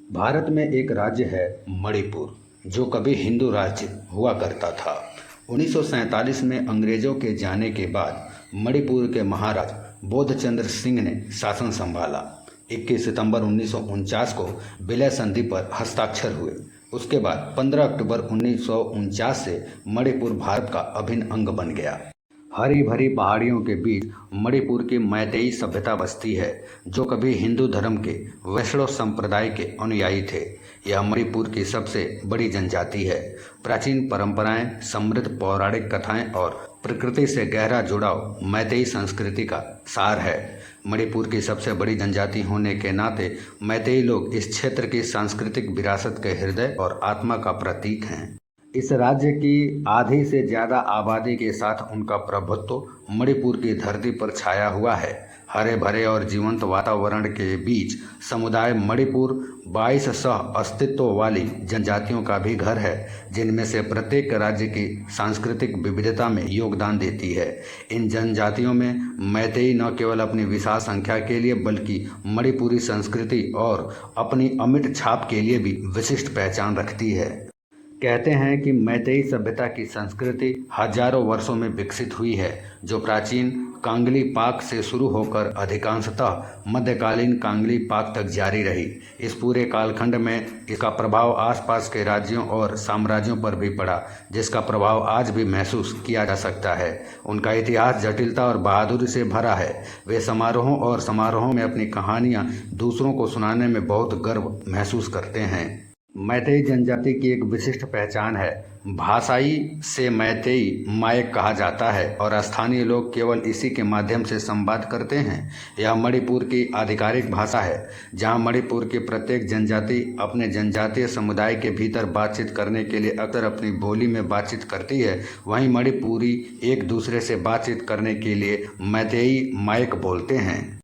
भारत में एक राज्य है मणिपुर, जो कभी हिंदू राज्य हुआ करता था। 1947 में अंग्रेजों के जाने के बाद मणिपुर के महाराज बोधचंद्र सिंह ने शासन संभाला। 21 सितंबर 1949 को विलय संधि पर हस्ताक्षर हुए। उसके बाद 15 अक्टूबर 1949 से मणिपुर भारत का अभिन्न अंग बन गया। हरी भरी पहाड़ियों के बीच मणिपुर की मैतेई सभ्यता बसती है, जो कभी हिंदू धर्म के वैष्णव संप्रदाय के अनुयायी थे। यह मणिपुर की सबसे बड़ी जनजाति है। प्राचीन परंपराएं, समृद्ध पौराणिक कथाएं और प्रकृति से गहरा जुड़ाव मैतेई संस्कृति का सार है। मणिपुर की सबसे बड़ी जनजाति होने के नाते मैतेई लोग इस क्षेत्र की सांस्कृतिक विरासत के हृदय और आत्मा का प्रतीक हैं। इस राज्य की आधी से ज़्यादा आबादी के साथ उनका प्रभुत्व मणिपुर की धरती पर छाया हुआ है। हरे भरे और जीवंत वातावरण के बीच समुदाय मणिपुर 22 सह अस्तित्व वाली जनजातियों का भी घर है, जिनमें से प्रत्येक राज्य की सांस्कृतिक विविधता में योगदान देती है। इन जनजातियों में मैतेई न केवल अपनी विशाल संख्या के लिए बल्कि मणिपुरी संस्कृति और अपनी अमिट छाप के लिए भी विशिष्ट पहचान रखती है। कहते हैं कि मैतेई सभ्यता की संस्कृति हजारों वर्षों में विकसित हुई है, जो प्राचीन कांगली पाक से शुरू होकर अधिकांशतः मध्यकालीन कांगली पाक तक जारी रही। इस पूरे कालखंड में इसका प्रभाव आसपास के राज्यों और साम्राज्यों पर भी पड़ा, जिसका प्रभाव आज भी महसूस किया जा सकता है। उनका इतिहास जटिलता और बहादुरी से भरा है। वे समारोहों में अपनी कहानियाँ दूसरों को सुनाने में बहुत गर्व महसूस करते हैं। मैतेई जनजाति की एक विशिष्ट पहचान है। भाषाई से मैतेई मायक कहा जाता है और स्थानीय लोग केवल इसी के माध्यम से संवाद करते हैं। यह मणिपुर की आधिकारिक भाषा है। जहां मणिपुर की प्रत्येक जनजाति अपने जनजातीय समुदाय के भीतर बातचीत करने के लिए अक्सर अपनी बोली में बातचीत करती है, वहीं मणिपुरी एक दूसरे से बातचीत करने के लिए मैतेई मायक बोलते हैं।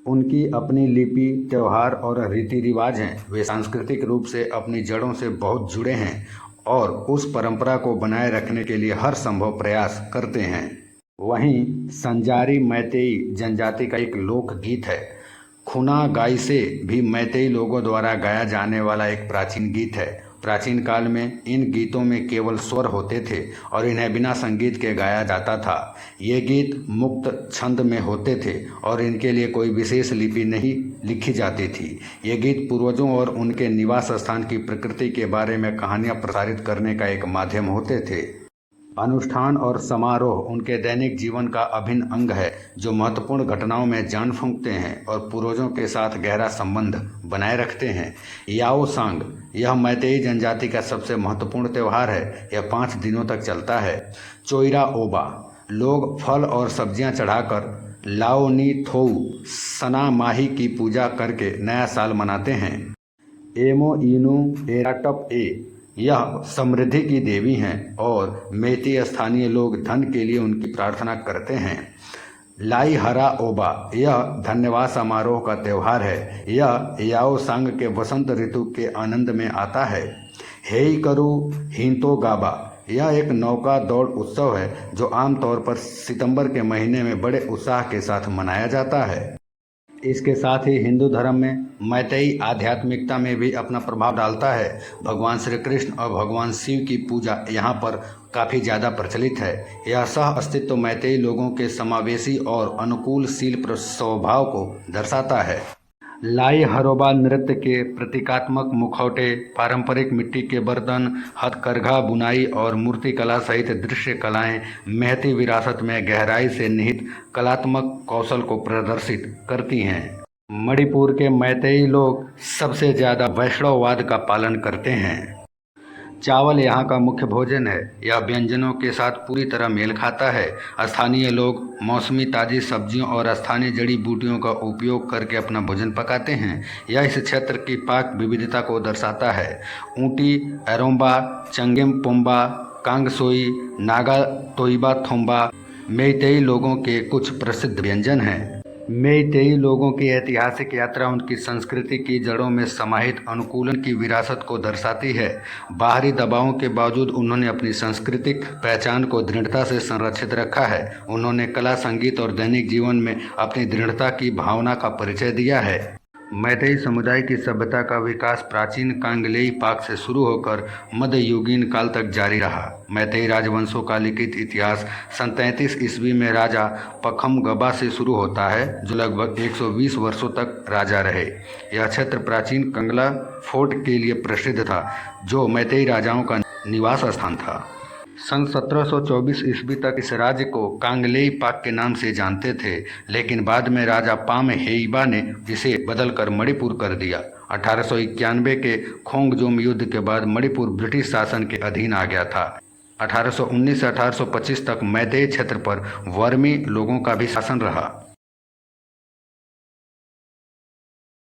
उनकी अपनी लिपि, त्यौहार और रीति रिवाज हैं। वे सांस्कृतिक रूप से अपनी जड़ों से बहुत जुड़े हैं और उस परंपरा को बनाए रखने के लिए हर संभव प्रयास करते हैं। वहीं संजारी मैतेई जनजाति का एक लोकगीत है। खुना गाइसे भी मैतेई लोगों द्वारा गाया जाने वाला एक प्राचीन गीत है। प्राचीन काल में इन गीतों में केवल स्वर होते थे और इन्हें बिना संगीत के गाया जाता था। ये गीत मुक्त छंद में होते थे और इनके लिए कोई विशेष लिपि नहीं लिखी जाती थी। ये गीत पूर्वजों और उनके निवास स्थान की प्रकृति के बारे में कहानियाँ प्रसारित करने का एक माध्यम होते थे। अनुष्ठान और समारोह उनके दैनिक जीवन का अभिन्न अंग है, जो महत्वपूर्ण घटनाओं में जान फूंकते हैं और पूर्वजों के साथ गहरा संबंध बनाए रखते हैं। याओ सांग यह मैतेई जनजाति का सबसे महत्वपूर्ण त्यौहार है। यह 5 दिनों तक चलता है। चोइरा ओबा लोग फल और सब्जियां चढ़ाकर लाओ नी थोउ सना माही की पूजा करके नया साल मनाते हैं। एमो इनू एराटप ए यह समृद्धि की देवी हैं और मेती स्थानीय लोग धन के लिए उनकी प्रार्थना करते हैं। लाई हरा ओबा यह धन्यवाद समारोह का त्यौहार है। यह याओ सांग के वसंत ऋतु के आनंद में आता है। हेई करू हिंतो गाबा यह एक नौका दौड़ उत्सव है, जो आमतौर पर सितंबर के महीने में बड़े उत्साह के साथ मनाया जाता है। इसके साथ ही हिंदू धर्म में मैतेई आध्यात्मिकता में भी अपना प्रभाव डालता है। भगवान श्री कृष्ण और भगवान शिव की पूजा यहाँ पर काफ़ी ज़्यादा प्रचलित है। यह सह अस्तित्व मैतेई लोगों के समावेशी और अनुकूलशील स्वभाव को दर्शाता है। लाई हरोबा नृत्य के प्रतीकात्मक मुखौटे, पारंपरिक मिट्टी के बर्तन, हथकरघा, बुनाई और मूर्तिकला सहित दृश्य कलाएं महती विरासत में गहराई से निहित कलात्मक कौशल को प्रदर्शित करती हैं। मणिपुर के मैतेई लोग सबसे ज़्यादा वैष्णववाद का पालन करते हैं। चावल यहाँ का मुख्य भोजन है। यह व्यंजनों के साथ पूरी तरह मेल खाता है। स्थानीय लोग मौसमी ताज़ी सब्जियों और स्थानीय जड़ी बूटियों का उपयोग करके अपना भोजन पकाते हैं। यह इस क्षेत्र की पाक विविधता को दर्शाता है। ऊटी, एरोम्बा, चंगेम पोम्बा, कांगसोई, नागा तोइबा थोम्बा मेइतेई लोगों के कुछ प्रसिद्ध व्यंजन हैं। मेइतेई लोगों की ऐतिहासिक यात्रा उनकी संस्कृति की जड़ों में समाहित अनुकूलन की विरासत को दर्शाती है। बाहरी दबावों के बावजूद उन्होंने अपनी सांस्कृतिक पहचान को दृढ़ता से संरक्षित रखा है। उन्होंने कला, संगीत और दैनिक जीवन में अपनी दृढ़ता की भावना का परिचय दिया है। मैतेई समुदाय की सभ्यता का विकास प्राचीन कांगलेई पाक से शुरू होकर मध्ययुगीन काल तक जारी रहा। मैतेई राजवंशों का लिखित इतिहास सन 33 ईस्वी में राजा पखमगबा से शुरू होता है, जो लगभग 120 वर्षों तक राजा रहे। यह क्षेत्र प्राचीन कंगला फोर्ट के लिए प्रसिद्ध था, जो मैतेई राजाओं का निवास स्थान था। सन 1724 ईस्वी तक इस राज्य को कांगलेई पाक के नाम से जानते थे, लेकिन बाद में राजा पाम हेइबा ने इसे बदलकर मणिपुर कर दिया। 1891 के खोंगजोम युद्ध के बाद मणिपुर ब्रिटिश शासन के अधीन आ गया था। 1819 से 1825 तक मैतेई क्षेत्र पर वर्मी लोगों का भी शासन रहा।